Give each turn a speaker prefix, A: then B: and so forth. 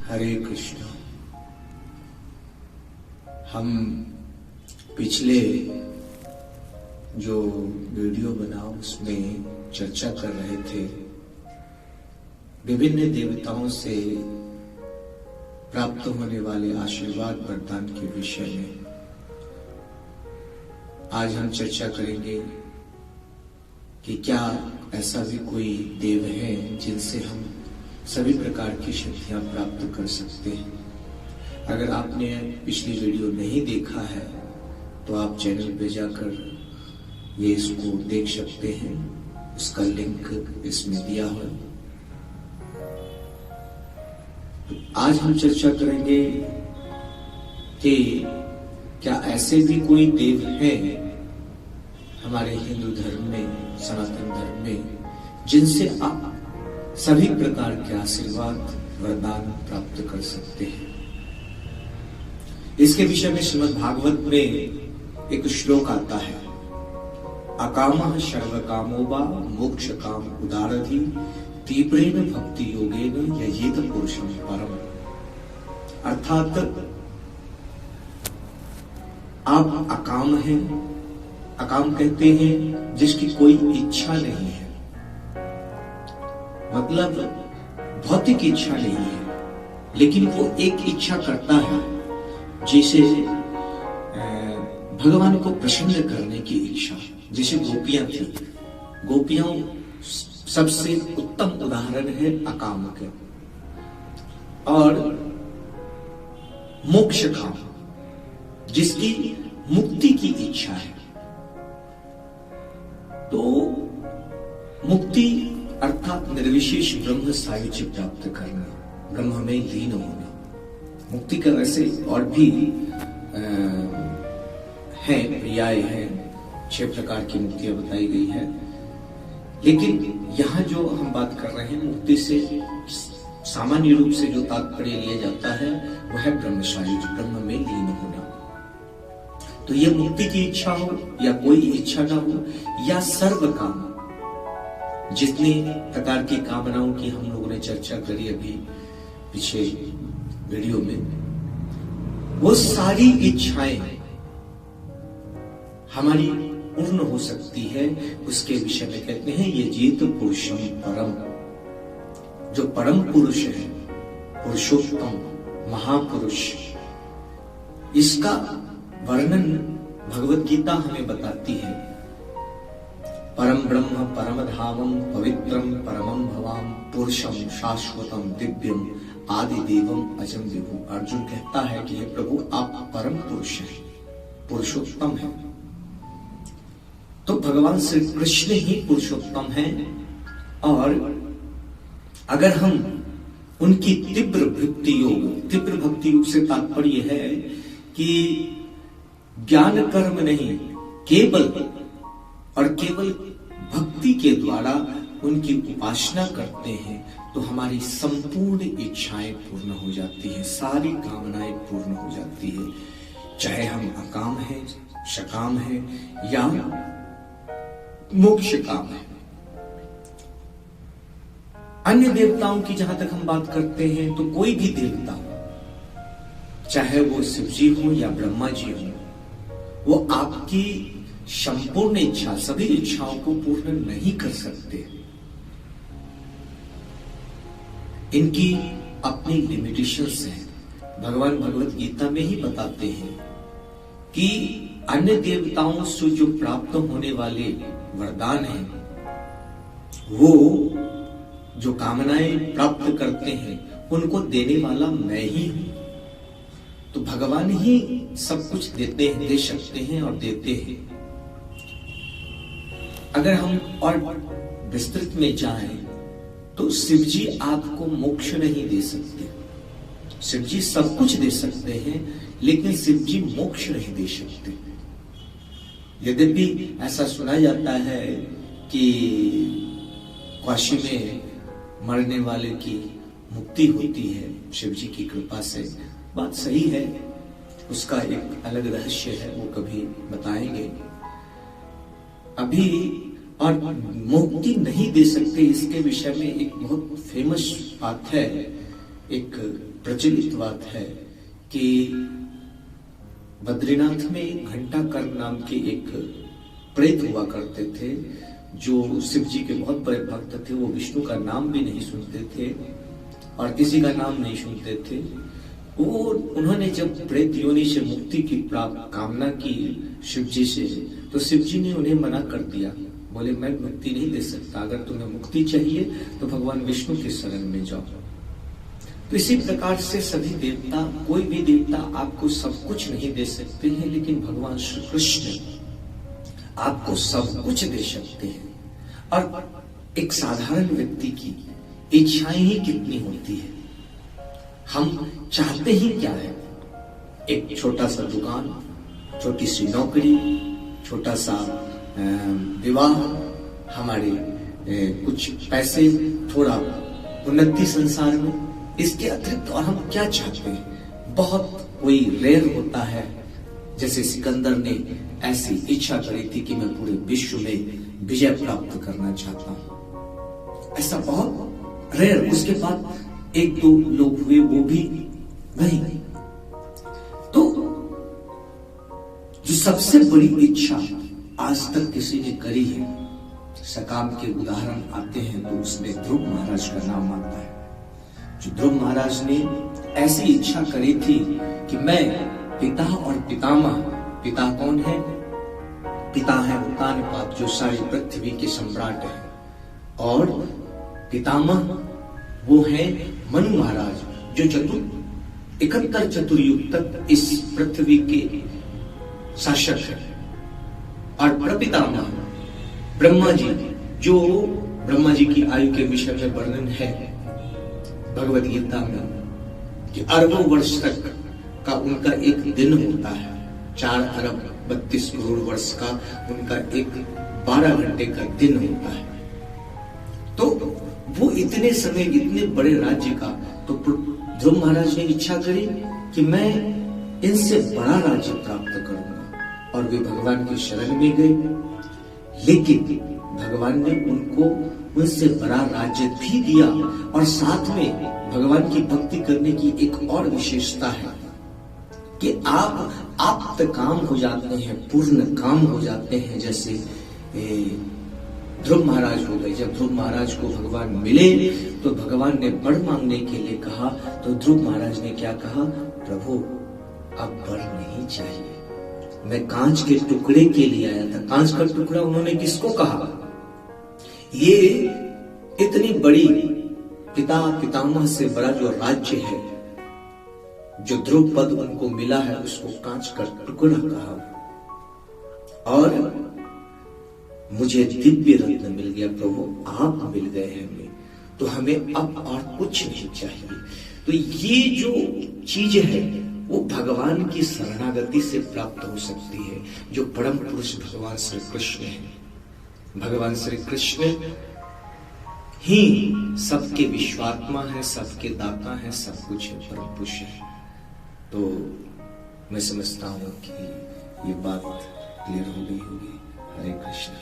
A: हरे कृष्ण। हम पिछले जो वीडियो बना उसमें चर्चा कर रहे थे विभिन्न देवताओं से प्राप्त होने वाले आशीर्वाद वरदान के विषय में। आज हम चर्चा करेंगे कि क्या ऐसा भी कोई देव है जिनसे हम सभी प्रकार की शक्तियां प्राप्त कर सकते हैं। अगर आपने पिछली वीडियो नहीं देखा है तो आप चैनल पे जाकर ये इसको देख सकते हैं, उसका लिंक इसमें दिया है। तो आज हम चर्चा करेंगे कि क्या ऐसे भी कोई देव हैं हमारे हिंदू धर्म में, सनातन धर्म में, जिनसे आप सभी प्रकार के आशीर्वाद वरदान प्राप्त कर सकते हैं। इसके विषय में श्रीमद् भागवत में एक श्लोक आता है, अकामः सर्व कामो वा मोक्ष काम उदारधि तीव्रेण भक्ति योगेन यजेत पुरुषं परम। अर्थात आप अकाम हैं। अकाम कहते हैं जिसकी कोई इच्छा नहीं है, मतलब भौतिक इच्छा नहीं है, लेकिन वो एक इच्छा करता है, जैसे भगवान को प्रसन्न करने की इच्छा। जैसे गोपियां थी, गोपियां सबसे उत्तम उदाहरण है अकाम के। और मोक्ष काम, जिसकी मुक्ति की इच्छा है। तो मुक्ति अर्थात निर्विशेष ब्रह्म सायुज्य प्राप्त करना, ब्रह्म में लीन होना। मुक्ति का वैसे और भी है, पर्याय है, 6 प्रकार की मुक्तियां बताई गई है, लेकिन यहां जो हम बात कर रहे हैं मुक्ति से सामान्य रूप से जो तात्पर्य लिया जाता है वह है ब्रह्म सायुज्य, ब्रह्म में लीन होना। तो यह मुक्ति की इच्छा हो या कोई इच्छा ना हो, या सर्व काम, जितने प्रकार की कामनाओं की हम लोगों ने चर्चा करी अभी पीछे वीडियो में, वो सारी इच्छाएं हमारी पूर्ण हो सकती है। उसके विषय में कहते हैं यजेत पुरुषं परम। जो परम पुरुष है, पुरुषोत्तम महापुरुष, इसका वर्णन भगवत गीता हमें बताती है। परम ब्रह्म परम धामम पवित्रम परमं भवाम पुरुषम शाश्वतम दिव्यम आदि देवम अजम विभु। अर्जुन कहता है कि हे प्रभु, आप परम पुरुष हैं, पुरुषोत्तम हैं। तो भगवान श्री कृष्ण ही पुरुषोत्तम हैं। और अगर हम उनकी तीव्र भक्ति योग, तीव्र भक्ति योग से तात्पर्य है कि ज्ञान कर्म नहीं, केवल और केवल भक्ति के द्वारा उनकी उपासना करते हैं तो हमारी संपूर्ण इच्छाएं पूर्ण हो जाती है, सारी कामनाएं पूर्ण हो जाती है। चाहे हम अकाम हैं, सकाम हैं या मोक्ष काम है। अन्य देवताओं की जहां तक हम बात करते हैं तो कोई भी देवता, चाहे वो शिव जी हो या ब्रह्मा जी हो, वो आपकी संपूर्ण इच्छा, सभी इच्छाओं को पूर्ण नहीं कर सकते। इनकी अपनी लिमिटेशंस हैं। भगवान भगवत गीता में ही बताते हैं कि अन्य देवताओं से जो प्राप्त होने वाले वरदान हैं, वो जो कामनाएं प्राप्त करते हैं उनको देने वाला मैं ही हूं। तो भगवान ही सब कुछ देते हैं, दे सकते हैं और देते हैं। अगर हम और विस्तृत में जाएं तो शिव जी आपको मोक्ष नहीं दे सकते। शिव जी सब कुछ दे सकते हैं, लेकिन शिव जी मोक्ष नहीं दे सकते। यद्यपि ऐसा सुना जाता है कि काशी में मरने वाले की मुक्ति होती है शिव जी की कृपा से। बात सही है, उसका एक अलग रहस्य है, वो कभी बताएंगे। अभी और मुक्ति नहीं दे सकते, इसके विषय में एक बहुत फेमस बात है एक प्रचलित बात है कि बद्रीनाथ में घंटाकर्ण नाम के एक प्रेत हुआ करते थे, जो शिव जी के बहुत बड़े भक्त थे। वो विष्णु का नाम भी नहीं सुनते थे और किसी का नाम नहीं सुनते थे। वो उन्होंने जब प्रेत योनि से मुक्ति की प्राप्त कामना की शिव जी से, तो शिव जी ने उन्हें मना कर दिया। बोले मैं मुक्ति नहीं दे सकता, अगर तुम्हें मुक्ति चाहिए तो भगवान विष्णु के शरण में जाओ। तो इसी प्रकार से सभी देवता, कोई भी देवता आपको सब कुछ नहीं दे सकते हैं, लेकिन भगवान श्री कृष्ण आपको सब कुछ दे सकते हैं। और एक साधारण व्यक्ति की इच्छाएं ही कितनी होती है, हम चाहते ही क्या है। एक छोटा सा दुकान, छोटी सी नौकरी, छोटा सा विवाह, हमारे कुछ पैसे, थोड़ा उन्नति संसार में, इसके अतिरिक्त और हम क्या चाहते हैं। बहुत कोई रेयर होता है, जैसे सिकंदर ने ऐसी इच्छा करी थी कि मैं पूरे विश्व में विजय प्राप्त करना चाहता हूं, ऐसा बहुत रेयर। उसके बाद एक दो लोग हुए, वो भी नहीं। तो जो सबसे बड़ी इच्छा आज तक किसी ने करी है, सकाम के उदाहरण आते हैं तो उसमें ध्रुव महाराज का नाम आता है। जो ध्रुव महाराज ने ऐसी इच्छा करी थी कि मैं पिता और पितामह, पिता कौन है? पिता है उत्तानपाद, जो सारी पृथ्वी के सम्राट है, और पितामह वो है मनु महाराज, जो 71 चतुर्युग तक इस पृथ्वी के शासक है। और प्रपितामह ब्रह्मा जी, जो ब्रह्मा जी की आयु के विषय में वर्णन है भगवद गीता में कि अरबों वर्ष तक का उनका एक दिन होता है। 4 अरब 32 करोड़ वर्ष का उनका एक 12 घंटे का दिन होता है। तो वो इतने समय, इतने बड़े राज्य का, तो ध्रुव महाराज ने इच्छा करी कि मैं इनसे बड़ा राज्य प्राप्त करूंगा, और वे भगवान की शरण में गए। लेकिन भगवान ने उनको उनसे बड़ा राज्य भी दिया, और साथ में भगवान की भक्ति करने की एक और विशेषता है कि आप आप्त काम हो जाते हैं, पूर्ण काम हो जाते हैं। जैसे ध्रुव महाराज हो गए। जब ध्रुव महाराज को भगवान मिले तो भगवान ने वर मांगने के लिए कहा, तो ध्रुव महाराज ने क्या कहा? प्रभु अब वर नहीं चाहिए, मैं कांच के टुकड़े के लिए आया था। कांच का टुकड़ा उन्होंने किसको कहा? ये इतनी बड़ी पिता पितामह से बड़ा जो राज्य है, जो ध्रुव पद उनको मिला है, उसको कांच का टुकड़ा कहा। और मुझे दिव्य रत्न मिल गया, प्रभु आप मिल गए हैं हमें, तो हमें अब और कुछ नहीं चाहिए। तो ये जो चीज है वो भगवान की शरणागति से प्राप्त हो सकती है, जो परम पुरुष भगवान श्री कृष्ण है। भगवान श्री कृष्ण ही सबके विश्वात्मा है, सबके दाता है, सब कुछ है, परम पुरुष है। तो मैं समझता हूं कि ये बात क्लियर हो गई होगी। हरे कृष्ण।